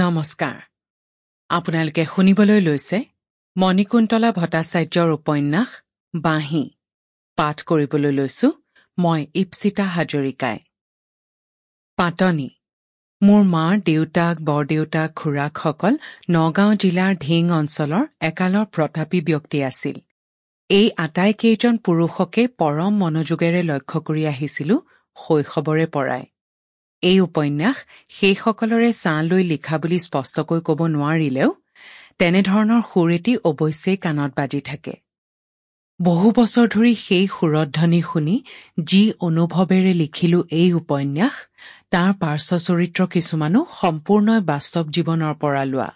নমস্কাৰ আপোনালোকে শুনিবলৈ লৈছে মণিকুন্তলা ভট্টাচাৰ্যৰ উপন্যাস বাঁহী পাঠ কৰিবলৈ লৈছো মই ইপ্সিতা হাজৰিকাই পাতনি মোৰ মাৰ দেউতাক বৰদেউতাক খুৰাকসকল নগাঁও জিলাৰ ঢিং অঞ্চলৰ একালৰ প্ৰতাপী ব্যক্তি আছিল এই আটাইকেইজন পুৰুষকে পৰম মনোযোগেৰে লক্ষ্য কৰি আহিছিলো শৈশৱৰে পৰাই এই উপন্যাস সেইসকলৰে ছাঁ লৈ লিখা বুলি স্পষ্টকৈ ক'ব নোৱাৰিলেও তেনেধৰণৰ সুৰ এটি অৱশ্যেই কাণত বাজি থাকে বহু বছৰ ধৰি সেই সুৰধ্বনি শুনি যি অনুভৱেৰে লিখিলো এই উপন্যাস তাৰ পাৰ্শ্ব চৰিত্ৰ কিছুমানো সম্পূৰ্ণ বাস্তৱ জীৱনৰ পৰা লোৱা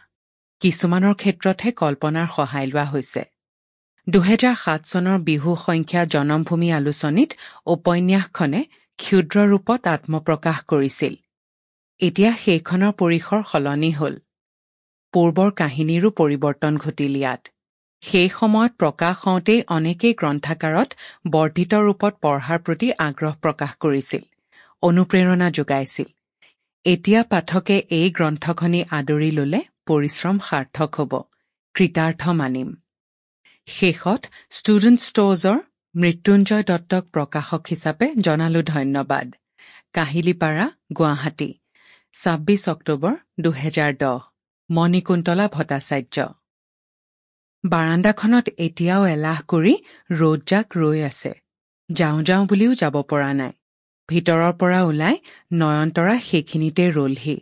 কিছুমানৰ ক্ষেত্ৰতহে কল্পনাৰ সহায় লোৱা হৈছে 2007 চনৰ বিহু সংখ্যা জনমভূমি আলোচনীত উপন্যাসখনে ক্ষুদ্ৰ ৰূপত আত্মপ্ৰকাশ কৰিছিল এতিয়া সেইখনৰ পৰিসৰ সলনি হ'ল পূৰ্বৰ কাহিনীৰো পৰিৱৰ্তন ঘটিল ইয়াত সেই সময়ত প্ৰকাশ হওঁতেই অনেকেই গ্ৰন্থাগাৰত বৰ্ধিত ৰূপত পঢ়াৰ প্ৰতি আগ্ৰহ প্ৰকাশ কৰিছিল অনুপ্ৰেৰণা যোগাইছিল এতিয়া পাঠকে এই গ্ৰন্থখনি আদৰি ল'লে পৰিশ্ৰম সাৰ্থক হ'ব কৃতাৰ্থ মানিম শেষত ষ্টুডেণ্ট ষ্ট'ৰ্ছৰ মৃত্যুঞ্জয় দত্তক প্ৰকাশক হিচাপে জনালো ধন্যবাদ কাহিলীপাৰা গুৱাহাটী 26 অক্টোবৰ 2010 মণিকুন্তলা ভট্টাচাৰ্য বাৰাণ্ডাখনত এতিয়াও এলাহ কৰি ৰ'দজাক ৰৈ আছে যাওঁ বুলিও যাব পৰা নাই ভিতৰৰ পৰা ওলাই নয়নতৰা সেইখিনিতে ৰলহি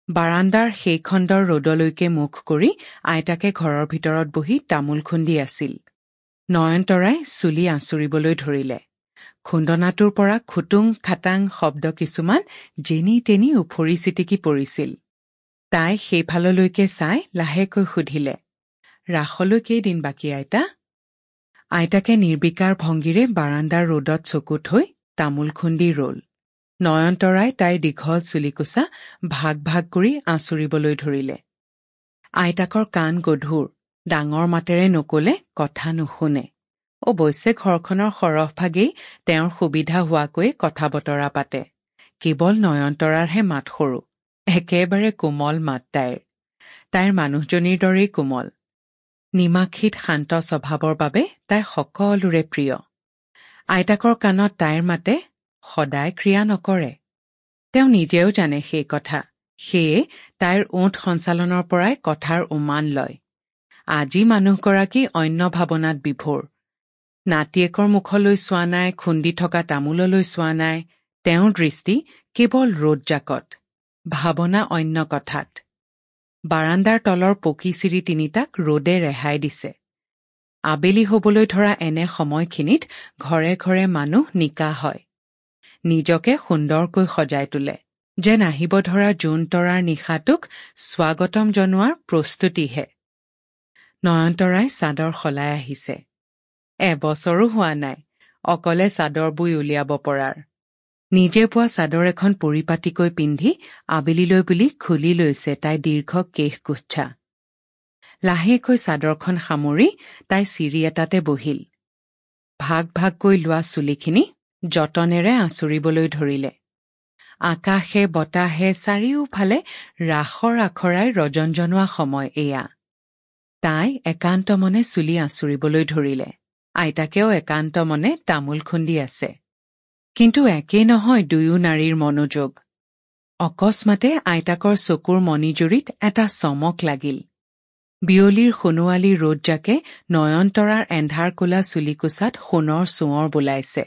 বাৰাণ্ডাৰ সেই খণ্ডৰ ৰ'দলৈকে মুখ কৰি আইতাকে ঘৰৰ ভিতৰত বহি তামোল খুন্দি আছিল নয়নতৰাই চুলি আঁচুৰিবলৈ ধৰিলে খুন্দনাটোৰ পৰা খুটুং খাটাং শব্দ কিছুমান যেনি তেনি উফৰি চিটিকি পৰিছিল তাই সেইফাললৈকে চাই লাহেকৈ সুধিলে ৰাসলৈ কেইদিন বাকী আইতাকে নিৰ্বিকাৰ ভংগীৰে বাৰাণ্ডাৰ ৰ'দত চকু থৈ তামোল খুন্দি ৰল নয়নতৰাই তাইৰ দীঘল চুলিকোছা ভাগ কৰি আঁচুৰিবলৈ ধৰিলে আইতাকৰ কাণ গধুৰ ডাঙৰ মাতেৰে নকলে কথা নুশুনে অৱশ্যে ঘৰখনৰ সৰহভাগেই তেওঁৰ সুবিধা হোৱাকৈ কথা বতৰা পাতে কেৱল নয়নতৰাৰহে মাত সৰু একেবাৰে কোমল মাত তাইৰ মানুহজনীৰ দৰেই কোমল নিমাক্ষিত শান্ত স্বভাৱৰ বাবে তাই সকলোৰে প্ৰিয় আইতাকৰ কাণত তাইৰ মাতে সদায় ক্ৰিয়া নকৰে তেওঁ নিজেও জানে সেই কথা সেয়ে তাইৰ ওঠ সঞ্চালনৰ পৰাই কথাৰ উমান লয় আজি মানুহগৰাকী অন্য ভাৱনাত বিভোৰ নাতিয়েকৰ মুখলৈ চোৱা নাই খুন্দি থকা তামোললৈ চোৱা নাই তেওঁৰ দৃষ্টি কেৱল ৰ'দজাকত ভাৱনা অন্য কথাত বাৰাণ্ডাৰ তলৰ পকী চিৰি তিনিটাক ৰ'দে ৰেহাই দিছে আবেলি হবলৈ ধৰা এনে সময়খিনিত ঘৰে ঘৰে মানুহ নিকা হয় নিজকে সুন্দৰকৈ সজাই তোলে যেন আহিব ধৰা জোন তৰাৰ নিশাটোক স্বাগতম জনোৱাৰ প্ৰস্তুতিহে নয়নতৰাই চাদৰ সলাই আহিছে এবছৰো হোৱা নাই অকলে চাদৰ বৈ উলিয়াব পৰাৰ নিজে পোৱা চাদৰ এখন পৰিপাটিকৈ পিন্ধি আবেলিলৈ বুলি খুলি লৈছে তাই দীৰ্ঘ কেশগুচ্ছা লাহেকৈ চাদৰখন সামৰি তাই চিৰি এটাতে বহিল ভাগকৈ লোৱা চুলিখিনি যতনেৰে আঁচুৰিবলৈ ধৰিলে আকাশে বতাহে চাৰিওফালে ৰাসৰ আখৰাই ৰজন জনোৱা সময় এয়া তাই একান্ত মনে চুলি আঁচুৰিবলৈ ধৰিলে আইতাকেও একান্ত মনে তামোল খুন্দি আছে কিন্তু একেই নহয় দুয়ো নাৰীৰ মনোযোগ অকস্মাতে আইতাকৰ চকুৰ মণিজুৰিত এটা চমক লাগিল বিয়লিৰ সোণোৱালী ৰ'দজাকে নয়নতৰাৰ এন্ধাৰ কোলা চুলিকোছাত সোণৰ চোঁৱৰ বোলাইছে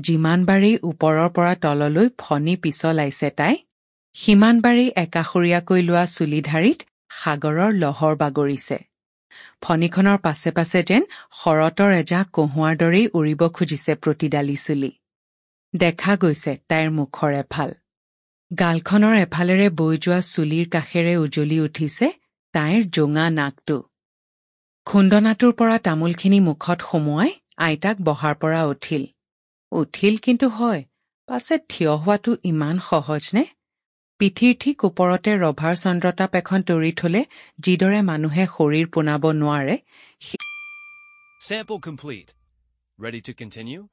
যিমানবাৰেই ওপৰৰ পৰা তললৈ ফণি পিছলাইছে তাই সিমানবাৰেই একাষৰীয়াকৈ লোৱা চুলিধাৰিত সাগৰৰ লহৰ বাগৰিছে ফণিখনৰ পাছে পাছে যেন শৰতৰ এজাক কহুৱাৰ দৰেই উৰিব খুজিছে প্ৰতিডালি চুলি দেখা গৈছে তাইৰ মুখৰ এফাল গালখনৰ এফালেৰে বৈ যোৱা চুলিৰ কাষেৰে উজলি উঠিছে তাইৰ জোঙা নাকটো খুন্দনাটোৰ পৰা তামোলখিনি মুখত সুমুৱাই আইতাক বহাৰ পৰা উঠিল কিন্তু হয় পাছে থিয় হোৱাটো ইমান সহজ নে পিঠিৰ ঠিক ওপৰতে ৰভাৰ চন্দ্ৰতাপ এখন তৰি থলে যিদৰে মানুহে শৰীৰ পোনাব নোৱাৰে Sample complete. Ready to continue?